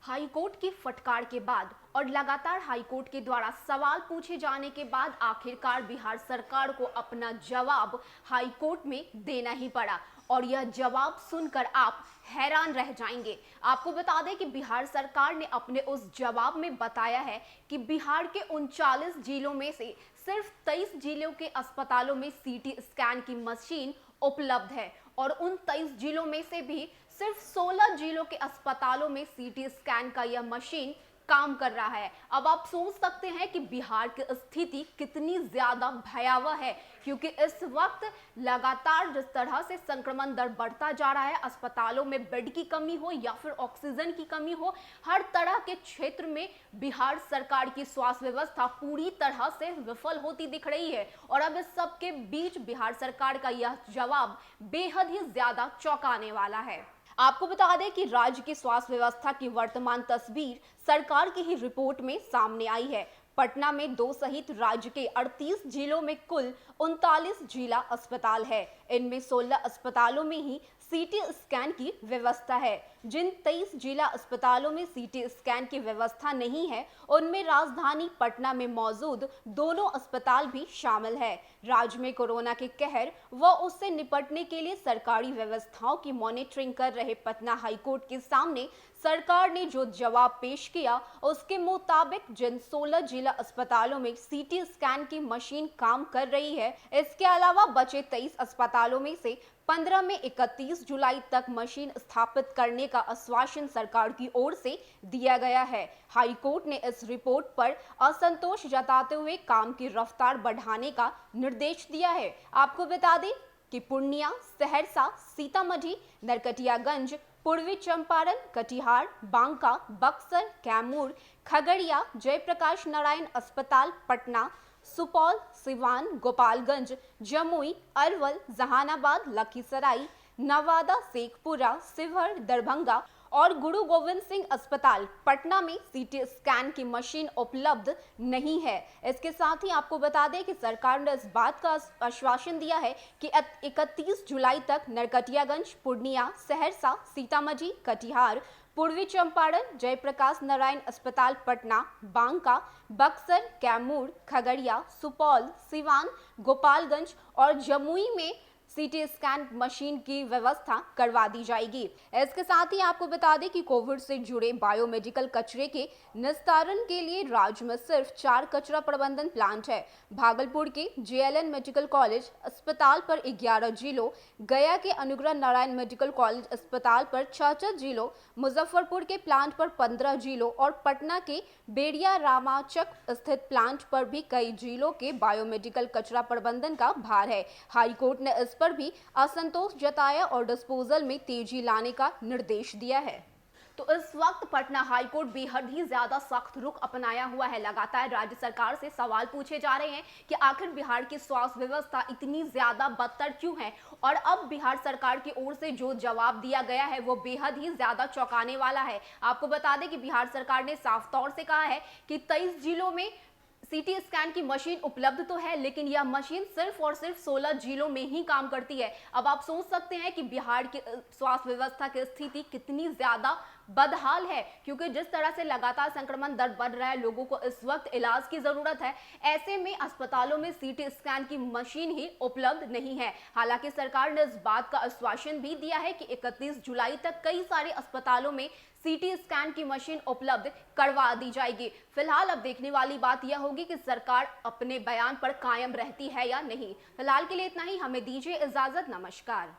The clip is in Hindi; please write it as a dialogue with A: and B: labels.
A: हाईकोर्ट की फटकार के बाद और लगातार हाईकोर्ट के द्वारा सवाल पूछे जाने के बाद आखिरकार बिहार सरकार को अपना जवाब हाईकोर्ट में देना ही पड़ा और यह जवाब सुनकर आप हैरान रह जाएंगे। आपको बता दें कि बिहार सरकार ने अपने उस जवाब में बताया है कि बिहार के 39 जिलों में से सिर्फ 23 जिलों के अस्पतालों में सीटी स्कैन की मशीन उपलब्ध है और उन 23 जिलों में से भी सिर्फ 16 जिलों के अस्पतालों में सीटी स्कैन का यह मशीन काम कर रहा है। अब आप सोच सकते हैं कि बिहार की स्थिति कितनी ज्यादा भयावह है, क्योंकि इस वक्त लगातार जिस तरह से संक्रमण दर बढ़ता जा रहा है, अस्पतालों में बेड की कमी हो या फिर ऑक्सीजन की कमी हो, हर तरह के क्षेत्र में बिहार सरकार की स्वास्थ्य व्यवस्था पूरी तरह से विफल होती दिख रही है। और अब इस सब के बीच बिहार सरकार का यह जवाब बेहद ही ज्यादा चौंकाने वाला है। आपको बता दें कि राज्य की स्वास्थ्य व्यवस्था की वर्तमान तस्वीर सरकार की ही रिपोर्ट में सामने आई है। पटना में 2 सहित राज्य के 38 जिलों में कुल 39 जिला अस्पताल है। इनमें 16 अस्पतालों में ही सीटी स्कैन की व्यवस्था है। जिन 23 जिला अस्पतालों में सीटी स्कैन की व्यवस्था नहीं है, उनमें राजधानी पटना में मौजूद दोनों अस्पताल भी शामिल है। राज्य में कोरोना के कहर व उससे निपटने के लिए सरकारी व्यवस्थाओं की मॉनिटरिंग कर रहे पटना हाईकोर्ट के सामने सरकार ने जो जवाब पेश किया, उसके मुताबिक जिन 16 जिला अस्पतालों में सीटी स्कैन की मशीन काम कर रही है, इसके अलावा बचे 23 अस्पतालों में से 15 में 31 जुलाई तक मशीन स्थापित करने का आश्वासन सरकार की ओर से दिया गया है। हाईकोर्ट ने इस रिपोर्ट पर असंतोष जताते हुए काम की रफ्तार बढ़ाने का निर्देश दिया है। आपको बता दें कि पूर्णिया, सहरसा, सीतामढ़ी, नरकटियागंज, पूर्वी चंपारण, कटिहार, बांका, बक्सर, कैमूर, खगड़िया, जयप्रकाश नारायण अस्पताल पटना, सुपौल, सिवान, गोपालगंज, जमुई, अरवल, जहानाबाद, लखीसराय, नवादा, शेखपुरा, शिवहर, दरभंगा और गुरु गोविंद सिंह अस्पताल पटना में सीटी स्कैन की मशीन उपलब्ध नहीं है। इसके साथ ही आपको बता दें कि सरकार ने इस बात का आश्वासन दिया है कि 31 जुलाई तक नरकटियागंज, पूर्णिया, सहरसा, सीतामढ़ी, कटिहार, पूर्वी चंपारण, जयप्रकाश नारायण अस्पताल पटना, बांका, बक्सर, कैमूर, खगड़िया, सुपौल, सिवान, गोपालगंज और जमुई में सीटी स्कैन मशीन की व्यवस्था करवा दी जाएगी। इसके साथ ही आपको बता दें कि कोविड से जुड़े बायोमेडिकल कचरे के निस्तारण के लिए राज्य में सिर्फ 4 कचरा प्रबंधन प्लांट है। भागलपुर के जेएलएन मेडिकल कॉलेज अस्पताल पर 11 जिलों, गया के अनुग्रह नारायण मेडिकल कॉलेज अस्पताल पर 6 जिलों, मुजफ्फरपुर के प्लांट पर 15 जिलों और पटना के बेड़िया रामाचक स्थित प्लांट पर भी कई जिलों के बायोमेडिकल कचरा प्रबंधन का भार है। हाईकोर्ट ने इस पर भी असंतोष जताया और डिस्पोजल में तेजी लाने का निर्देश दिया है। तो इस वक्त पटना हाईकोर्ट बेहद ही ज्यादा सख्त रुख अपनाया हुआ है। लगातार राज्य सरकार से सवाल पूछे जा रहे हैं कि आखिर बिहार की स्वास्थ्य व्यवस्था इतनी ज्यादा बदतर क्यों है, और अब बिहार सरकार की ओर से जो जवाब दिया गया है वो बेहद ही ज्यादा चौंकाने वाला है। आपको बता दें कि बिहार सरकार ने साफ तौर से कहा है कि 23 जिलों में सीटी स्कैन की मशीन उपलब्ध तो है, लेकिन यह मशीन सिर्फ और सिर्फ 16 जिलों में ही काम करती है। अब आप सोच सकते हैं कि बिहार की स्वास्थ्य व्यवस्था की स्थिति कितनी ज्यादा बदहाल है, क्योंकि जिस तरह से लगातार संक्रमण दर बढ़ रहा है, लोगों को इस वक्त इलाज की जरूरत है। ऐसे में अस्पतालों में सीटी स्कैन की मशीन ही उपलब्ध नहीं है। हालांकि सरकार ने इस बात का आश्वासन भी दिया है कि 31 जुलाई तक कई सारे अस्पतालों में सीटी स्कैन की मशीन उपलब्ध करवा दी जाएगी। फिलहाल अब देखने वाली बात यह होगी कि सरकार अपने बयान पर कायम रहती है या नहीं। फिलहाल के लिए इतना ही। हमें दीजिए इजाजत। नमस्कार।